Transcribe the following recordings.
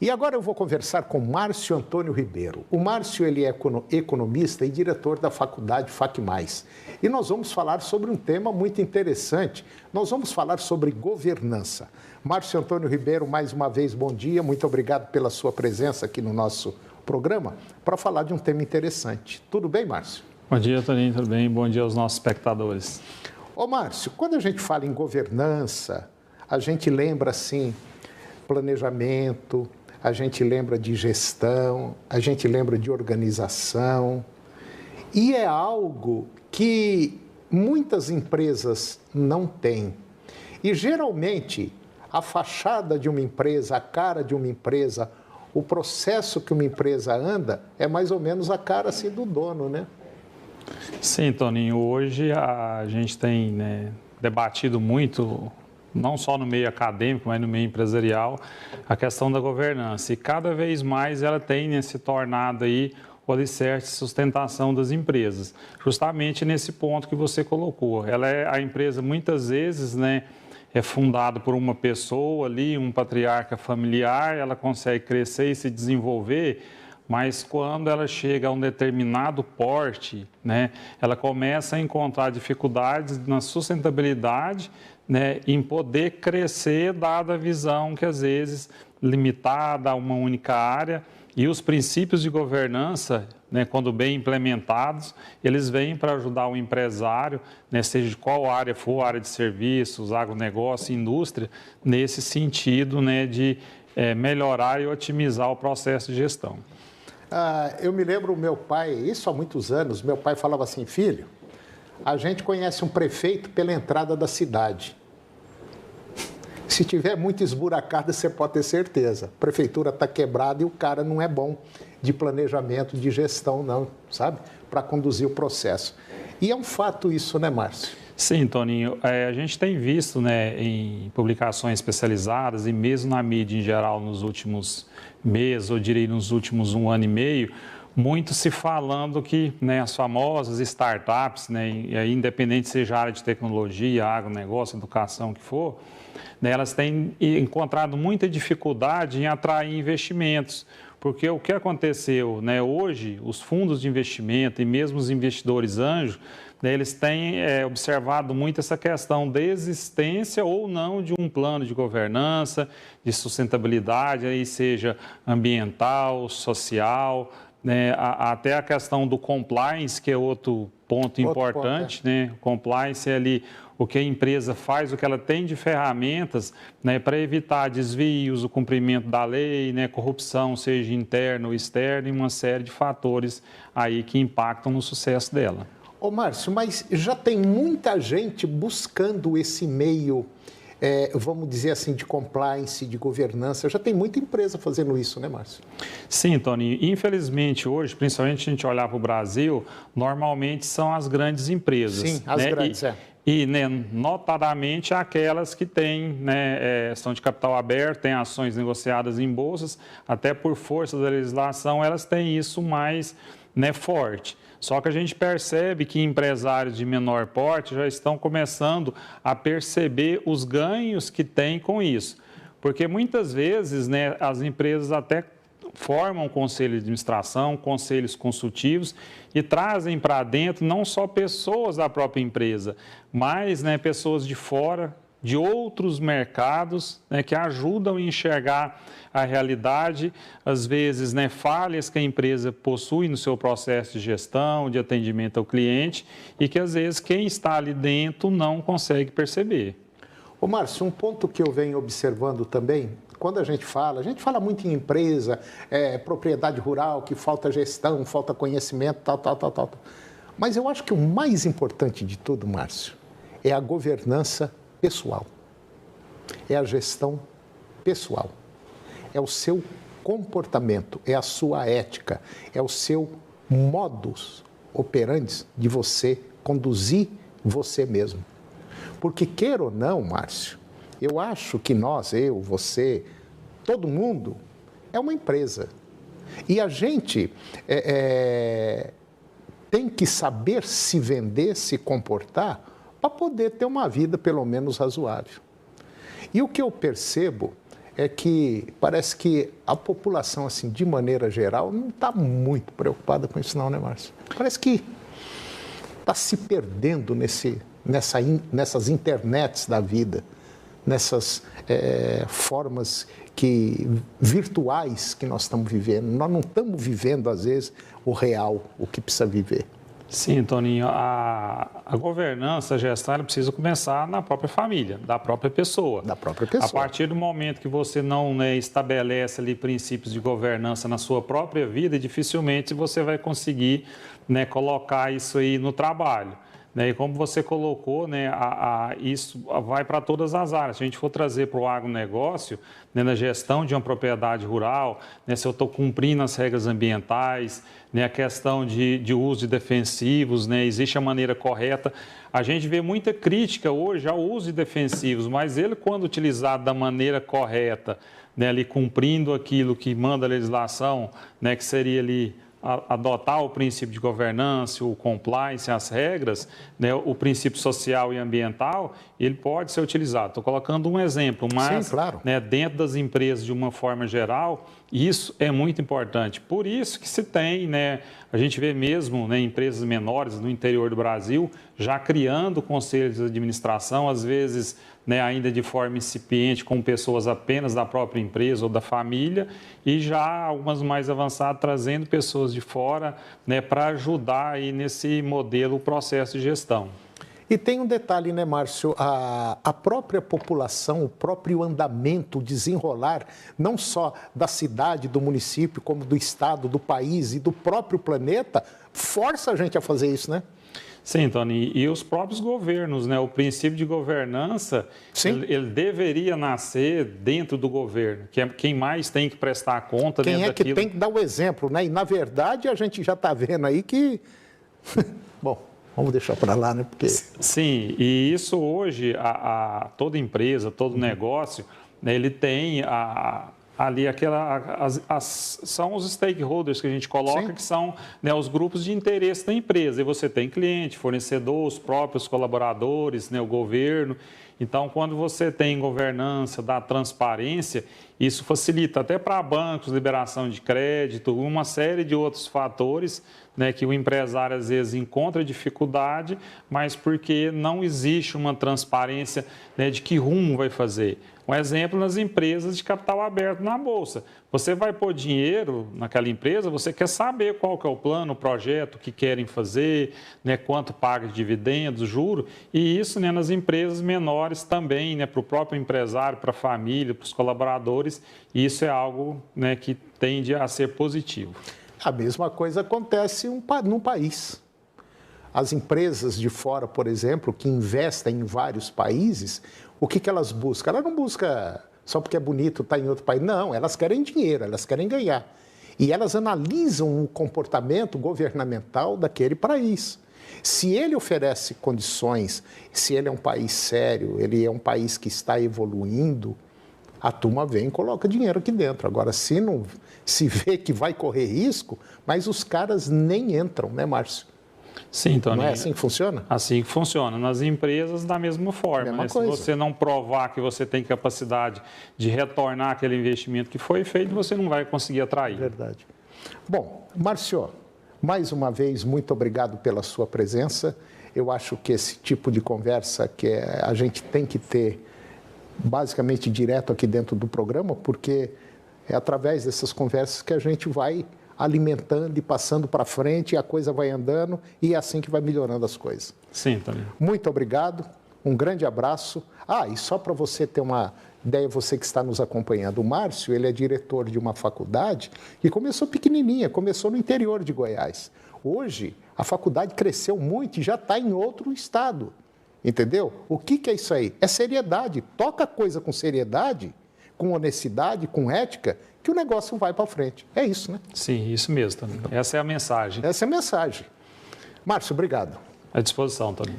E agora eu vou conversar com Márcio Antônio Ribeiro. O Márcio, ele é economista e diretor da faculdade FACMais. E nós vamos falar sobre um tema muito interessante. Nós vamos falar sobre governança. Márcio Antônio Ribeiro, mais uma vez, bom dia. Muito obrigado pela sua presença aqui no nosso programa para falar de um tema interessante. Tudo bem, Márcio? Bom dia, Toninho. Tudo bem? Bom dia aos nossos espectadores. Ô, Márcio, quando a gente fala em governança, a gente lembra, assim, planejamento, a gente lembra de gestão, a gente lembra de organização, e é algo que muitas empresas não têm. E geralmente a fachada de uma empresa, a cara de uma empresa, o processo que uma empresa anda é mais ou menos a cara assim do dono, né? Sim, Toninho, hoje a gente tem debatido muito, não só no meio acadêmico, mas no meio empresarial, a questão da governança. E cada vez mais ela tem se tornado aí o alicerce de sustentação das empresas, justamente nesse ponto que você colocou. A empresa muitas vezes, é fundada por uma pessoa ali, um patriarca familiar, ela consegue crescer e se desenvolver, mas quando ela chega a um determinado porte, ela começa a encontrar dificuldades na sustentabilidade, em poder crescer, dada a visão que às vezes limitada a uma única área, e os princípios de governança, quando bem implementados, eles vêm para ajudar o empresário, seja de qual área for, área de serviços, agronegócio, indústria, nesse sentido de melhorar e otimizar o processo de gestão. Eu me lembro, meu pai, isso há muitos anos, meu pai falava assim: filho, a gente conhece um prefeito pela entrada da cidade. Se tiver muito esburacada, você pode ter certeza. A prefeitura está quebrada e o cara não é bom de planejamento, de gestão, não, sabe? Para conduzir o processo. E é um fato isso, né, Márcio? Sim, Toninho. A gente tem visto em publicações especializadas e mesmo na mídia em geral nos últimos meses, eu diria nos últimos 1 ano e meio, muito se falando que as famosas startups, independente seja a área de tecnologia, agronegócio, educação, o que for, elas têm encontrado muita dificuldade em atrair investimentos, porque o que aconteceu, hoje, os fundos de investimento e mesmo os investidores anjos, eles têm observado muito essa questão da existência ou não de um plano de governança, de sustentabilidade, aí seja ambiental, social, até a questão do compliance, que é outro ponto importante, Compliance é ali o que a empresa faz, o que ela tem de ferramentas para evitar desvios, o cumprimento da lei, corrupção, seja interna ou externa, e uma série de fatores aí que impactam no sucesso dela. Ô, Márcio, mas já tem muita gente buscando esse meio, vamos dizer assim, de compliance, de governança. Já tem muita empresa fazendo isso, né, Márcio? Sim, Tony. Infelizmente, hoje, principalmente se a gente olhar para o Brasil, normalmente são as grandes empresas. Sim, as grandes, E, notadamente, aquelas que têm, são de capital aberto, têm ações negociadas em bolsas, até por força da legislação, elas têm isso mais forte. Só que a gente percebe que empresários de menor porte já estão começando a perceber os ganhos que têm com isso. Porque muitas vezes as empresas até formam conselho de administração, conselhos consultivos e trazem para dentro não só pessoas da própria empresa, mas pessoas de fora, de outros mercados, que ajudam a enxergar a realidade, às vezes falhas que a empresa possui no seu processo de gestão, de atendimento ao cliente e que às vezes quem está ali dentro não consegue perceber. Ô, Márcio, um ponto que eu venho observando também, quando a gente fala muito em empresa, propriedade rural, que falta gestão, falta conhecimento, tal. Mas eu acho que o mais importante de tudo, Márcio, é a governança pessoal. É a gestão pessoal. É o seu comportamento, é a sua ética, é o seu modus operandi de você conduzir você mesmo. Porque, queira ou não, Márcio, eu acho que nós, eu, você, todo mundo, é uma empresa. E a gente tem que saber se vender, se comportar, para poder ter uma vida pelo menos razoável. E o que eu percebo é que parece que a população, assim, de maneira geral, não está muito preocupada com isso não, né, Márcio? Parece que está se perdendo nessas internets da vida, nessas formas virtuais que nós estamos vivendo. Nós não estamos vivendo, às vezes, o real, o que precisa viver. Sim, Toninho, a governança, a gestão, ela precisa começar na própria família, da própria pessoa. Da própria pessoa. A partir do momento que você não estabelece ali princípios de governança na sua própria vida, dificilmente você vai conseguir colocar isso aí no trabalho. E como você colocou, isso vai para todas as áreas. Se a gente for trazer para o agronegócio, na gestão de uma propriedade rural, se eu estou cumprindo as regras ambientais, a questão de uso de defensivos, existe a maneira correta. A gente vê muita crítica hoje ao uso de defensivos, mas ele, quando utilizado da maneira correta, ali cumprindo aquilo que manda a legislação, que seria ali adotar o princípio de governança, o compliance, as regras, o princípio social e ambiental, ele pode ser utilizado. Estou colocando um exemplo, mas sim, claro. Dentro das empresas, de uma forma geral, isso é muito importante. Por isso que se tem, a gente vê mesmo empresas menores no interior do Brasil já criando conselhos de administração, às vezes ainda de forma incipiente, com pessoas apenas da própria empresa ou da família, e já algumas mais avançadas trazendo pessoas de fora para ajudar aí nesse modelo, o processo de gestão. E tem um detalhe, né, Márcio? A própria população, o próprio andamento, o desenrolar, não só da cidade, do município, como do estado, do país e do próprio planeta, força a gente a fazer isso, né? Sim, Tony, e os próprios governos, o princípio de governança, ele deveria nascer dentro do governo, que é quem mais tem que prestar conta quem dentro daquilo. Quem é que tem que dar o exemplo, né? E, na verdade, a gente já está vendo aí que... Bom, vamos deixar para lá, né? Porque... Sim, e isso hoje, toda empresa, todo negócio, ele tem ali são os stakeholders que a gente coloca, sim, que são os grupos de interesse da empresa. E você tem cliente, fornecedor, os próprios colaboradores, o governo. Então, quando você tem governança, dá transparência, isso facilita até para bancos, liberação de crédito, uma série de outros fatores que o empresário às vezes encontra dificuldade, mas porque não existe uma transparência de que rumo vai fazer. Um exemplo nas empresas de capital aberto na Bolsa. Você vai pôr dinheiro naquela empresa, você quer saber qual que é o plano, o projeto, o que querem fazer, quanto paga de dividendos, juro, e isso nas empresas menores também, para o próprio empresário, para a família, para os colaboradores, isso é algo que tende a ser positivo. A mesma coisa acontece num país. As empresas de fora, por exemplo, que investem em vários países, o que elas buscam? Elas não buscam só porque é bonito estar em outro país. Não, elas querem dinheiro, elas querem ganhar. E elas analisam o comportamento governamental daquele país. Se ele oferece condições, se ele é um país sério, ele é um país que está evoluindo, a turma vem e coloca dinheiro aqui dentro. Agora, se não se vê que vai correr risco, mas os caras nem entram, né, Márcio? Sim, Tony. Não é assim que funciona? Assim que funciona. Nas empresas, da mesma forma. Se você não provar que você tem capacidade de retornar aquele investimento que foi feito, você não vai conseguir atrair. Verdade. Bom, Márcio, mais uma vez, muito obrigado pela sua presença. Eu acho que esse tipo de conversa que a gente tem que ter basicamente direto aqui dentro do programa, porque é através dessas conversas que a gente vai alimentando e passando para frente, e a coisa vai andando, e é assim que vai melhorando as coisas. Sim, também. Muito obrigado, um grande abraço. E só para você ter uma ideia, você que está nos acompanhando, o Márcio, ele é diretor de uma faculdade que começou pequenininha, começou no interior de Goiás. Hoje, a faculdade cresceu muito e já está em outro estado, entendeu? O que é isso aí? É seriedade. Toca a coisa com seriedade, com honestidade, com ética, que o negócio vai para frente. É isso, né? Sim, isso mesmo, Tony. Essa é a mensagem. Essa é a mensagem. Márcio, obrigado. À disposição, Tony.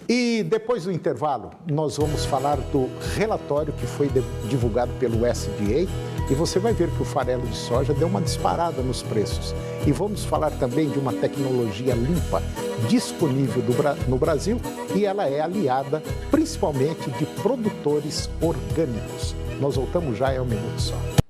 E depois do intervalo, nós vamos falar do relatório que foi divulgado pelo USDA e você vai ver que o farelo de soja deu uma disparada nos preços. E vamos falar também de uma tecnologia limpa disponível no Brasil e ela é aliada principalmente de produtores orgânicos. Nós voltamos já, é um minuto só.